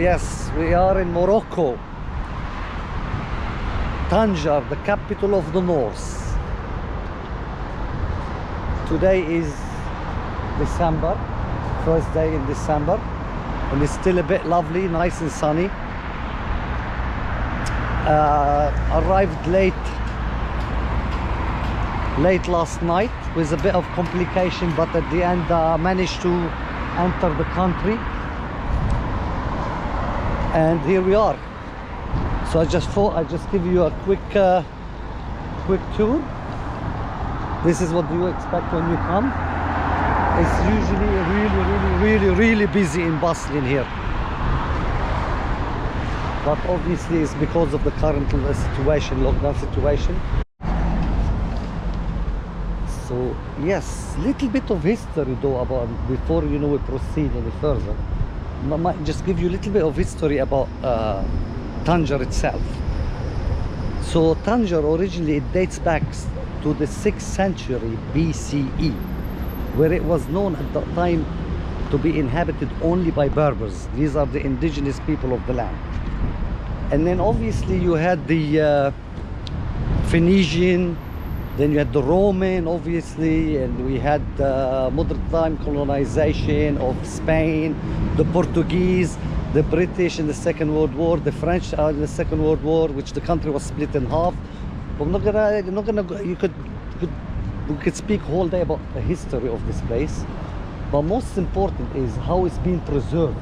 Yes, we are in Morocco. Tanger, the capital of the north. Today is December, first day in December, and it's still a bit lovely, nice and sunny. Arrived late last night with a bit of complication, but at the end managed to enter the country, and here we are. So I just thought I'd just give you a quick tour. This is what you expect when you come. It's usually really busy and bustling here, but obviously it's because of the current situation, lockdown situation. So yes, little bit of history though about, before we proceed any further. I might just give you a little bit of history about Tanger itself. So Tanger originally, it dates back to the 6th century BCE, where it was known at that time to be inhabited only by Berbers. These are the indigenous people of the land. And then obviously you had the Phoenician, then you had the Roman, obviously, and we had modern time colonization of Spain, the Portuguese, the British in the Second World War, the French in the Second World War, which the country was split in half. I'm not gonna we could speak whole day about the history of this place, but most important is how it's been preserved.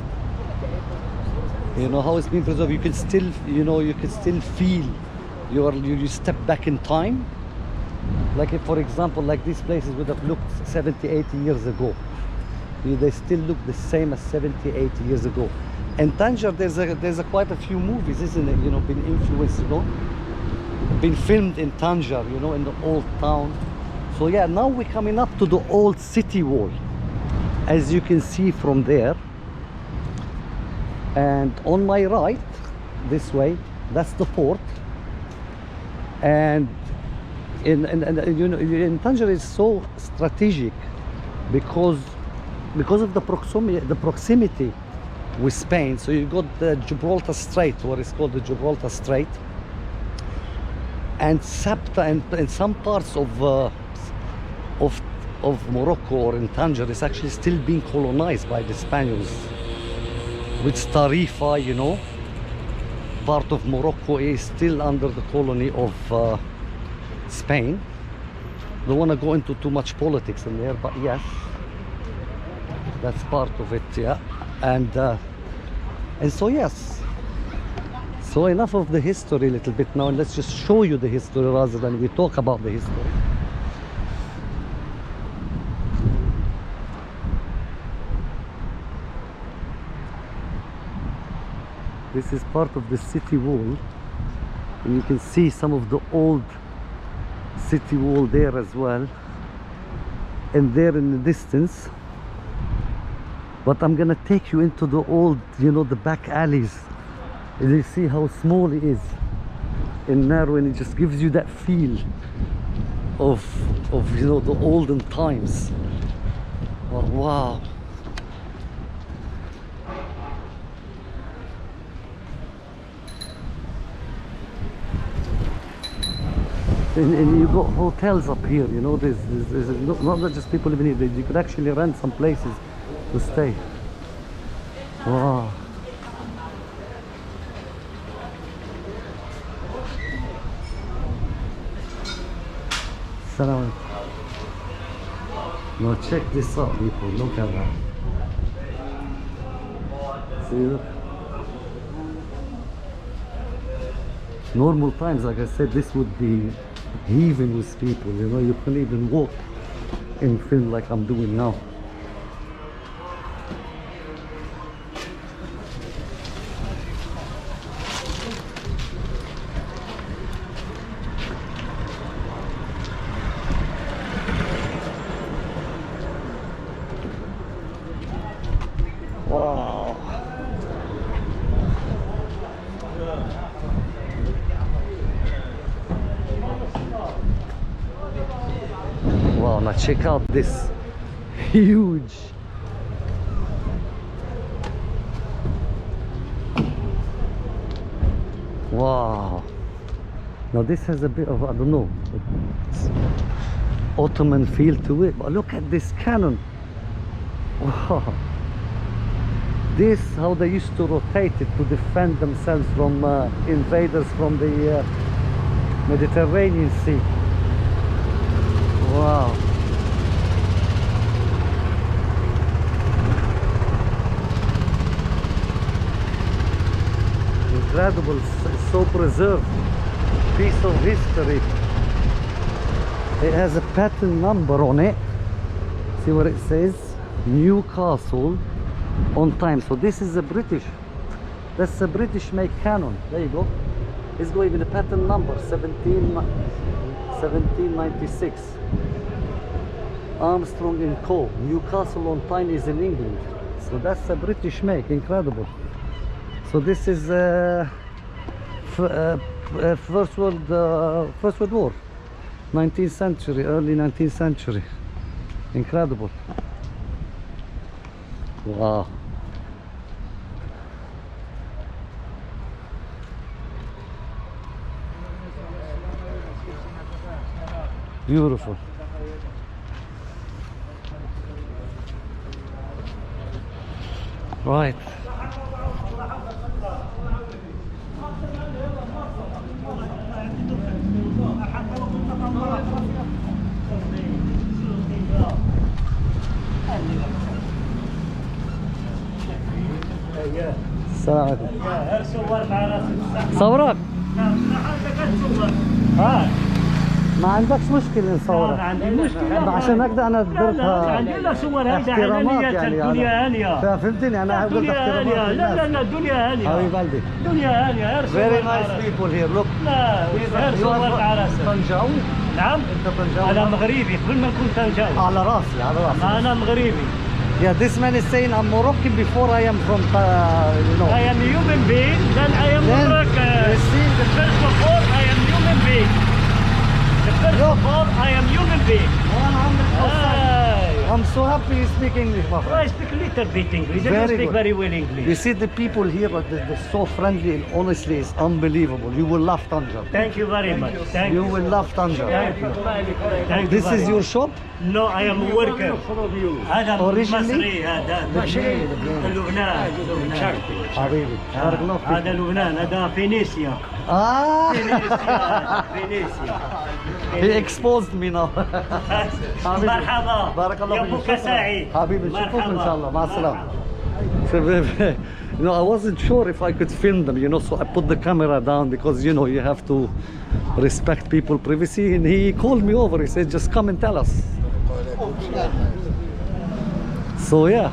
How it's been preserved. You can still, you can still feel you step back in time. Like if, for example, like these places would have looked 70, 80 years ago, they still look the same as 70, 80 years ago. And Tanger, there's quite a few movies, isn't it? Been influenced, been filmed in Tanger, in the old town. So yeah, now we're coming up to the old city wall, as you can see from there. And on my right, this way, that's the port. And in Tanger is so strategic because of the proximity with Spain. So you got the Gibraltar Strait, what is called the Gibraltar Strait, and Sabta, and some parts of Morocco or in Tanger is actually still being colonized by the Spaniards. With Tarifa, part of Morocco is still under the colony of Spain. Don't want to go into too much politics in there, but yes, that's part of it. Yeah, and so yes, so enough of the history a little bit now, and let's just show you the history rather than we talk about the history. This is part of the city wall, and you can see some of the old city wall there as well, and there in the distance. But I'm gonna take you into the old, the back alleys, and you see how small it is and narrow, and it just gives you that feel of the olden times. Oh, wow. And you got hotels up here, there's not just people living here. You could actually rent some places to stay. Wow. Salam. Now check this out, people. Look at that. See that? Normal times, like I said, this would be heaving with people, you couldn't even walk and film like I'm doing now. Wow. Wow, now check out this huge Wow. Now this has a bit of, I don't know, Ottoman feel to it. But look at this cannon. Wow. This, how they used to rotate it to defend themselves from invaders from the Mediterranean Sea. Wow. Incredible, so preserved piece of history. It has a patent number on it. See what it says? Newcastle on time. So this is a British. That's a British make cannon. There you go. It's got even a patent number 1796. Armstrong and Co. Newcastle on Tyne is in England. So that's a British make. Incredible. So this is First World War, 19th century, early 19th century. Incredible. Wow. Beautiful. Right. السلام عليكم. صور مع راسك. صورك؟ نعم صور. ما عندكش مشكلة نصورك. ما عندي مشكلة. عشان هكذا أنا درتها عندي لا صور هيدا احترامات علانية. يعني. الدنيا هانية. فهمتني أنا قلت الدنيا احترامات هانية. للناس. لا الدنيا هانية. حبيب قلبي. الدنيا هانية. Very nice people here. Look. لا صور مع راسك. طنجاوي؟ نعم. أنت طنجاوي؟ أنا مغربي قبل ما نكون طنجاوي. على راسي على راسي. أنا مغربي. Yeah, this man is saying I'm Moroccan before I am from, you know. I am human being, then I am Then, Moroccan. you see? The first of all, I am human being. The first of all, I am human being. 100%. I'm so happy you speak English, my I friend. speak a little bit English. I Very don't speak good. very well You English. see the people here, they're so friendly and honestly, it's unbelievable. You will love Tanger. Thank you very much. Thank You you. will love Tanger. Thank you. Thank you This very is your much. shop? No, I am a worker. هذا Originally? مصري هذا. لبنان. حبيبي بارك الله فيك. هذا لبنان. هذا فينيسيا. فينيسيا. He exposed me now. مرحبا. بارك الله فيك. يومك سعيد. حبيبي نشوفكم ان شاء الله. مع السلامة. مرحبا. You know, I wasn't sure if I could film them, you know, so I put the camera down because, you know, you have to respect people's privacy. And he called me over. He said, just come and tell us. So, yeah.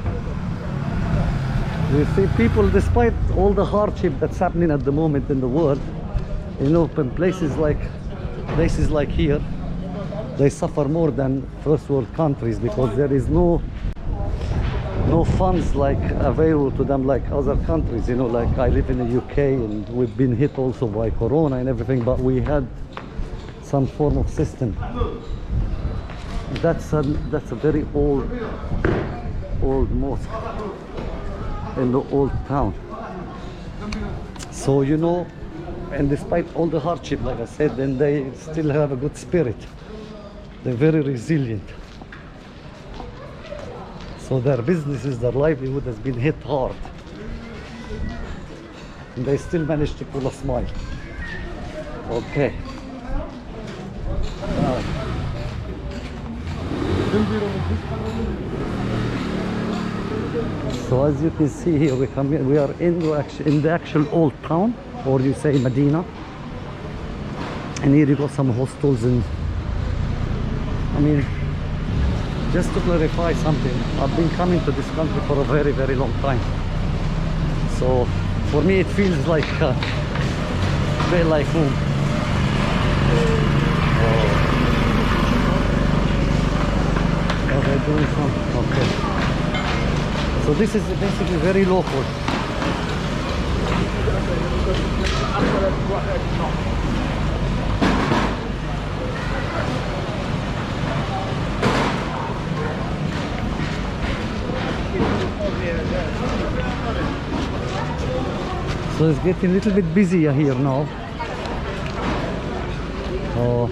You see, people, despite all the hardship that's happening at the moment in the world, you know, in places like here, they suffer more than first world countries because there is no funds like available to them like other countries. You know, like I live in the UK and we've been hit also by corona and everything, but we had some form of system. That's a very old mosque in the old town. So, you know, and despite all the hardship, like I said, then they still have a good spirit. They're very resilient. So their businesses, their livelihood has been hit hard. And they still manage to pull a smile. Okay. So as you can see here, we are in the actual old town, or you say Medina. And here you got some hostels and, I mean, just to clarify something, I've been coming to this country for a very, very long time. So for me it feels like a bit like home. Oh, they're doing something, okay. So this is basically very local. So it's getting a little bit busier here now. Oh.